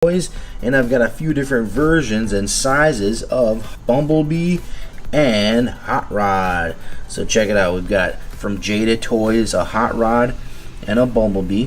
toys, and I've got a few different versions and sizes of Bumblebee and Hot Rod. So check it out. We've got from Jada Toys a Hot Rod and a Bumblebee,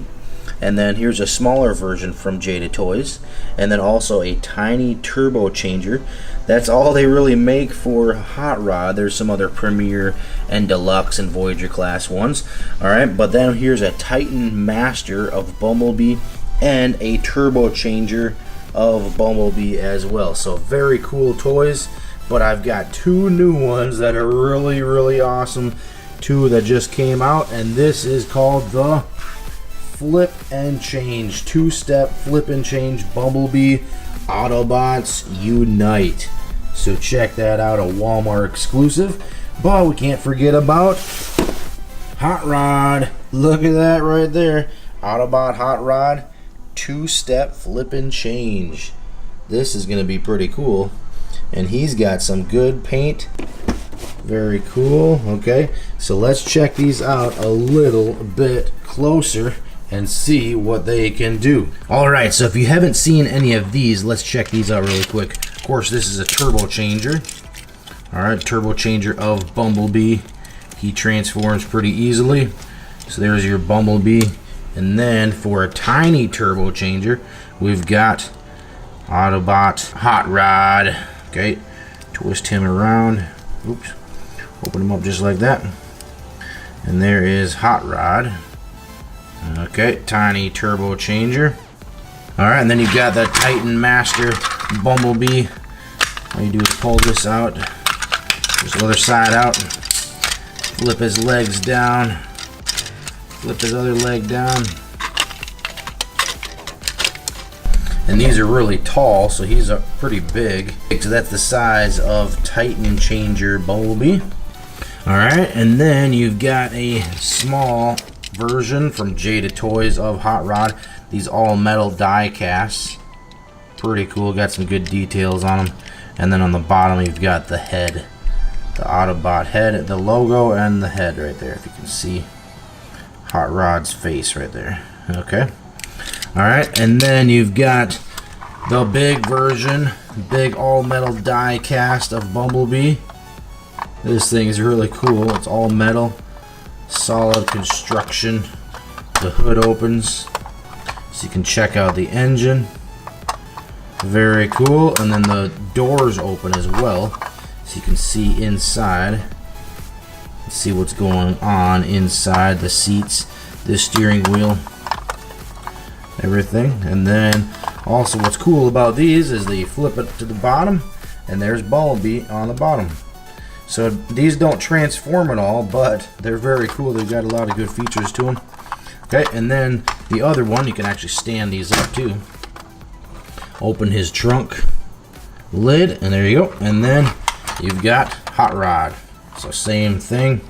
and then here's a smaller version from Jada Toys, and then also a tiny turbo changer. That's all they really make for Hot Rod. There's some other Premier and Deluxe and Voyager class ones. Alright, but then here's a Titan Master of Bumblebee and a turbo changer of Bumblebee as well. So very cool toys, but I've got two new ones that are really awesome. Two that just came out, and this is called the Flip and Change, two-step flip and change Bumblebee Autobots Unite. So check that out, a Walmart exclusive. But we can't forget about Hot Rod. Look at that right there, Autobot Hot Rod, two-step flip and change. This is going to be pretty cool, and he's got some good paint. Very cool. Okay, so let's check these out a little bit closer and see what they can do. Alright, so if you haven't seen any of these, let's check these out really quick. Of course, this is a turbo changer. Alright, turbo changer of Bumblebee. He transforms pretty easily. So there's your Bumblebee. And then for a tiny turbo changer, we've got Autobot Hot Rod. Okay, twist him around. Oops. Open him up just like that. And there is Hot Rod. Okay, tiny turbo changer. Alright, and then you've got the Titan Master Bumblebee. All you do is pull this out. Just the other side out. Flip his legs down. Flip his other leg down. And these are really tall, so he's pretty big. So that's the size of Titan Changer Bumblebee. Alright, and then you've got a small version from Jada Toys of Hot Rod. These all metal die casts. Pretty cool, got some good details on them. And then on the bottom you've got the head. The Autobot head, the logo and the head right there, if you can see Hot Rod's face right there. Okay. Alright, and then you've got the big version, big all metal die cast of Bumblebee. This thing is really cool. It's all metal, solid construction. The hood opens so you can check out the engine. Very cool. And then the doors open as well so you can see inside. See what's going on inside the seats, the steering wheel, everything. And then also what's cool about these is they flip it to the bottom and there's Bumblebee on the bottom. So these don't transform at all, but they're very cool. They've got a lot of good features to them. Okay, and then the other one, you can actually stand these up too. Open his trunk lid, and there you go. And then you've got Hot Rod. So same thing.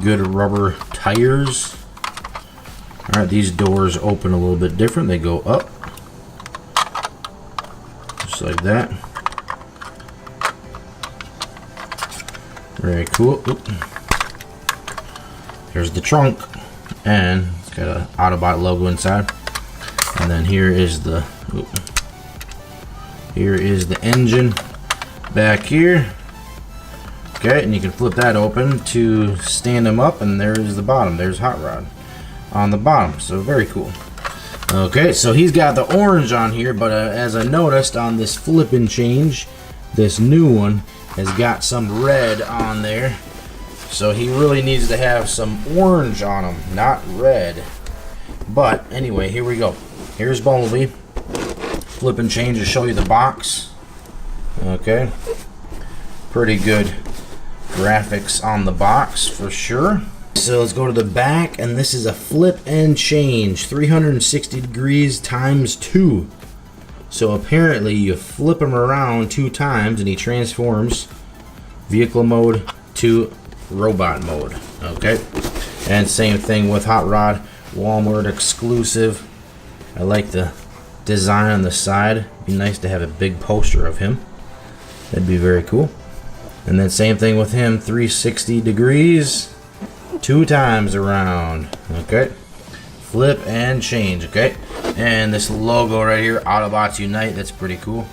Good rubber tires. Alright, these doors open a little bit different. They go up. Just like that. Very cool. Oop. Here's the trunk, and it's got an Autobot logo inside. And then here is the engine back here. Okay, and you can flip that open to stand them up, and there is the bottom. There's Hot Rod on the bottom. So very cool. Okay, so he's got the orange on here, but as I noticed on this flip and change, this new one has got some red on there, so he really needs to have some orange on him, not red. But anyway, here we go. Here's Bumblebee. Flip and change to show you the box. Okay, pretty good graphics on the box for sure. So let's go to the back, and this is a flip and change 360 degrees times 2. So apparently you flip him around 2 times and he transforms vehicle mode to robot mode. Okay, and same thing with Hot Rod, Walmart exclusive. I like the design on the side. It'd be nice to have a big poster of him. That'd be very cool. And then same thing with him, 360 degrees 2 times around. Okay, flip and change. Okay, and this logo right here, Autobots Unite, that's pretty cool.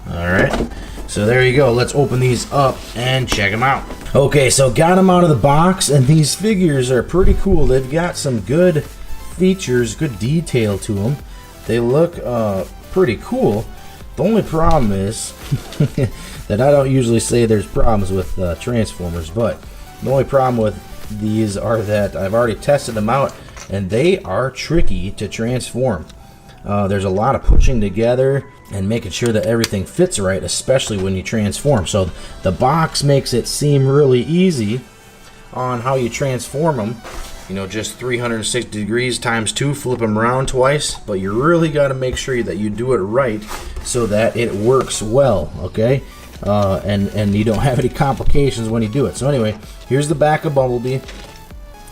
Alright, so there you go. Let's open these up and check them out. Okay, so got them out of the box, and these figures are pretty cool. They've got some good features, good detail to them. They look pretty cool. The only problem is that I don't usually say there's problems with Transformers, but the only problem with these are that I've already tested them out, and they are tricky to transform. There's a lot of pushing together and making sure that everything fits right, especially when you transform. So the box makes it seem really easy on how you transform them. You know, just 360 degrees times 2, flip them around twice, but you really got to make sure that you do it right so that it works well, okay? And you don't have any complications when you do it. So anyway, here's the back of Bumblebee.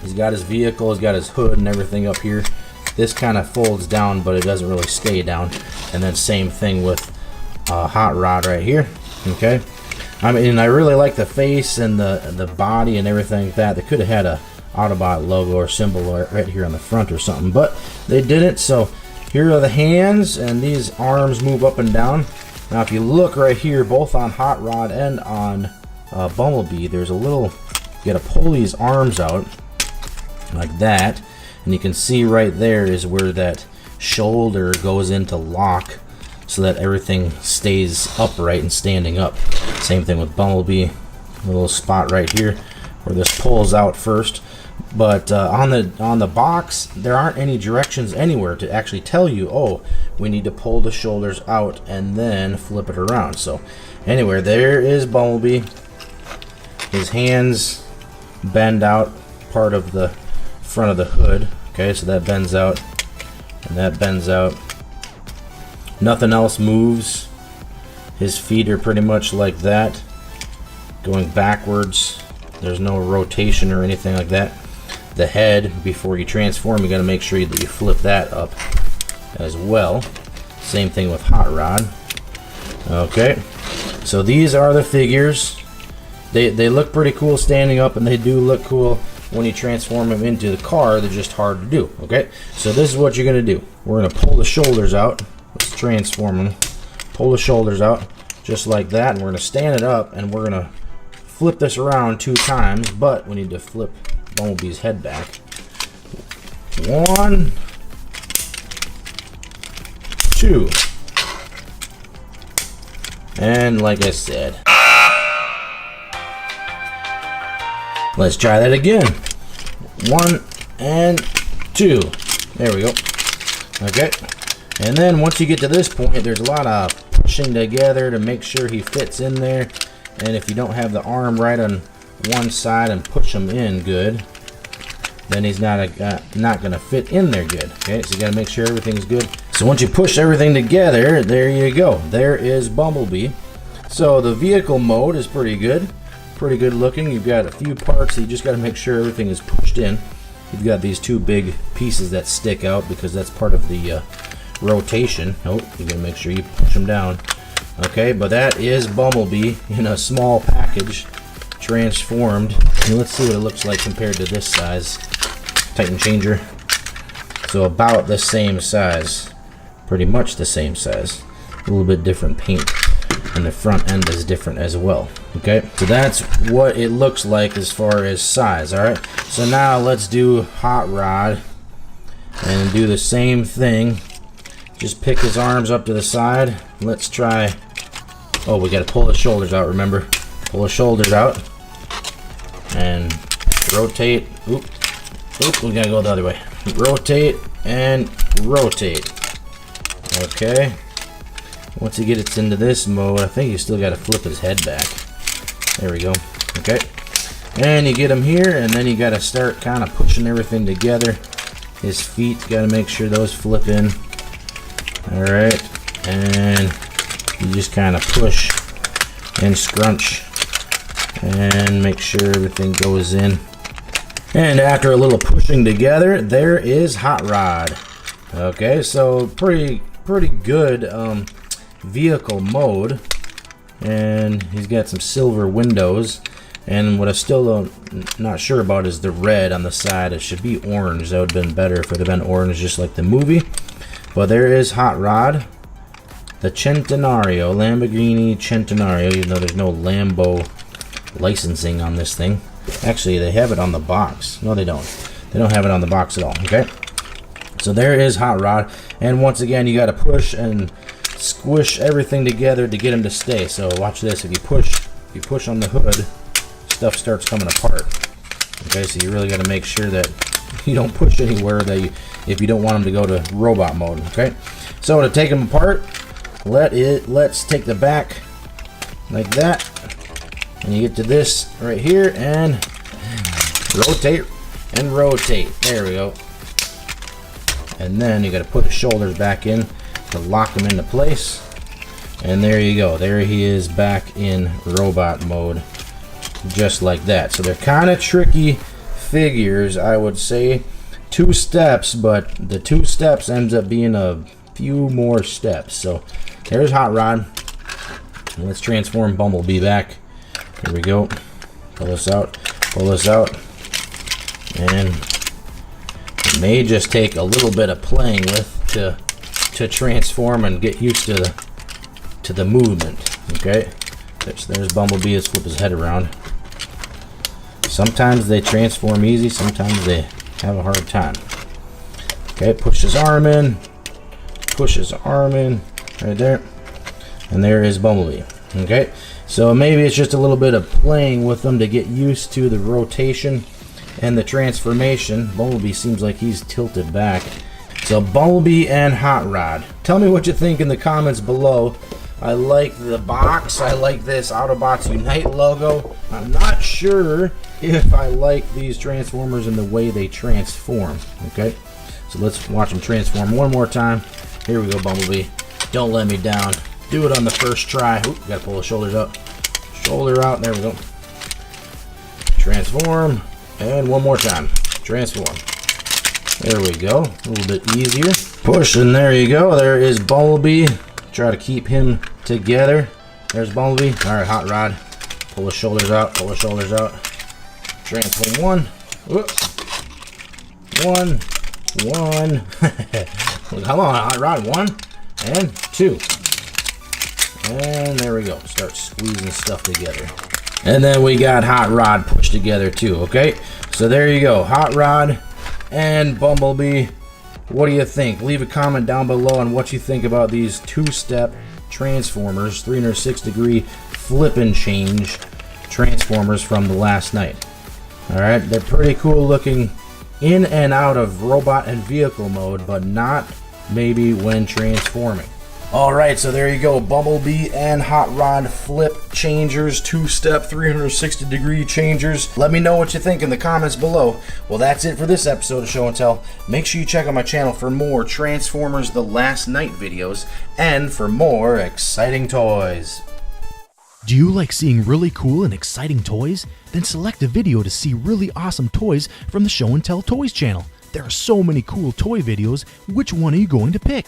He's got his vehicle, he's got his hood and everything up here. This kind of folds down, but it doesn't really stay down. And then same thing with Hot Rod right here. Okay, I mean, I really like the face and the body and everything like that. They could have had a Autobot logo or symbol right here on the front or something, but they didn't. So here are the hands, and these arms move up and down. Now, if you look right here, both on Hot Rod and on Bumblebee, there's a little. You got to pull these arms out like that. And you can see right there is where that shoulder goes into lock so that everything stays upright and standing up. Same thing with Bumblebee. A little spot right here where this pulls out first. But on the box, there aren't any directions anywhere to actually tell you, oh, we need to pull the shoulders out and then flip it around. So anyway, there is Bumblebee. His hands bend out part of the front of the hood. Okay, so that bends out and that bends out. Nothing else moves. His feet are pretty much like that, going backwards. There's no rotation or anything like that. The head, before you transform, you got to make sure that you flip that up as well. Same thing with Hot Rod. Okay, so these are the figures. They look pretty cool standing up, and they do look cool when you transform them into the car. They're just hard to do. Okay, so this is what you're gonna do. We're gonna pull the shoulders out. Let's transform them. Pull the shoulders out just like that, and we're gonna stand it up, and we're gonna flip this around 2 times, but we need to flip Bumblebee's head back. 1, 2, and like I said, let's try that again. 1 and 2. There we go. Okay. And then once you get to this point, there's a lot of pushing together to make sure he fits in there. And if you don't have the arm right on one side and push him in good, then he's not going to fit in there good. Okay, so you got to make sure everything's good. So once you push everything together, there you go. There is Bumblebee. So the vehicle mode is pretty good looking. You've got a few parts that you just got to make sure everything is pushed in. You've got these 2 big pieces that stick out because that's part of the rotation. Oh, you got to make sure you push them down. Okay, but that is Bumblebee in a small package, transformed. And let's see what it looks like compared to this size Titan changer. So about the same size, pretty much the same size. A little bit different paint, and the front end is different as well. Okay, so that's what it looks like as far as size. All right, so now let's do Hot Rod and do the same thing. Just pick his arms up to the side. Let's try. Oh, we got to pull his shoulders out. Remember, pull his shoulders out and rotate. Oop, we gotta go the other way. Rotate and rotate. Okay. Once you get it into this mode, I think you still got to flip his head back. There we go. Okay. And you get him here, and then you got to start kind of pushing everything together. His feet, got to make sure those flip in. All right. And you just kind of push and scrunch and make sure everything goes in. And after a little pushing together, there is Hot Rod. Okay, so pretty good vehicle mode, and he's got some silver windows, And what I still not sure about is the red on the side. It should be orange. That would have been better if it had been orange, just like the movie. But there is Hot Rod, the Centenario, Lamborghini Centenario, even though there's no Lambo licensing on this thing. Actually, they have it on the box. No, they don't. They don't have it on the box at all, okay? So there is Hot Rod. And once again, you got to push and squish everything together to get him to stay. So watch this. If you push on the hood, stuff starts coming apart. Okay, so you really got to make sure that you don't push anywhere that if you don't want him to go to robot mode. Okay, so to take him apart, let's take the back like that, and you get to this right here and rotate and rotate. There we go. And then you got to put the shoulders back in to lock him into place. And there you go. There he is back in robot mode, just like that. So they're kind of tricky figures, I would say. 2 steps, but the 2 steps ends up being a few more steps. So there's Hot Rod. Let's transform Bumblebee back. Here we go. Pull this out. Pull this out. And it may just take a little bit of playing with to transform and get used to the movement. Okay. There's Bumblebee. Let's flip his head around. Sometimes they transform easy, sometimes they have a hard time. Okay, push his arm in, right there, and there is Bumblebee. Okay, so maybe it's just a little bit of playing with them to get used to the rotation and the transformation. Bumblebee seems like he's tilted back. So Bumblebee and Hot Rod. Tell me what you think in the comments below. I like the box. I like this Autobots Unite logo. I'm not sure if I like these Transformers and the way they transform. Okay, so let's watch them transform one more time. Here we go, Bumblebee. Don't let me down. Do it on the first try. Oop, gotta pull the shoulders up. Shoulder out. There we go. Transform. And one more time. Transform. There we go. A little bit easier. Push, and there you go. There is Bumblebee. Try to keep him together. There's Bumblebee. Alright, Hot Rod. Pull the shoulders out. Pull the shoulders out. Transform one. Whoop. One. Come on, Hot Rod. 1 and 2. And there we go. Start squeezing stuff together. And then we got Hot Rod pushed together too. Okay, so there you go. Hot Rod and Bumblebee. What do you think? Leave a comment down below on what you think about these 2-step Transformers, 306-degree flip and change Transformers from the last night. Alright, they're pretty cool looking in and out of robot and vehicle mode, but not maybe when transforming. Alright, so there you go. Bumblebee and Hot Rod flip changers, 2-step 360-degree changers. Let me know what you think in the comments below. Well, that's it for this episode of Show and Tell. Make sure you check out my channel for more Transformers The Last Night videos and for more exciting toys. Do you like seeing really cool and exciting toys? Then select a video to see really awesome toys from the Show and Tell Toys channel. There are so many cool toy videos. Which one are you going to pick?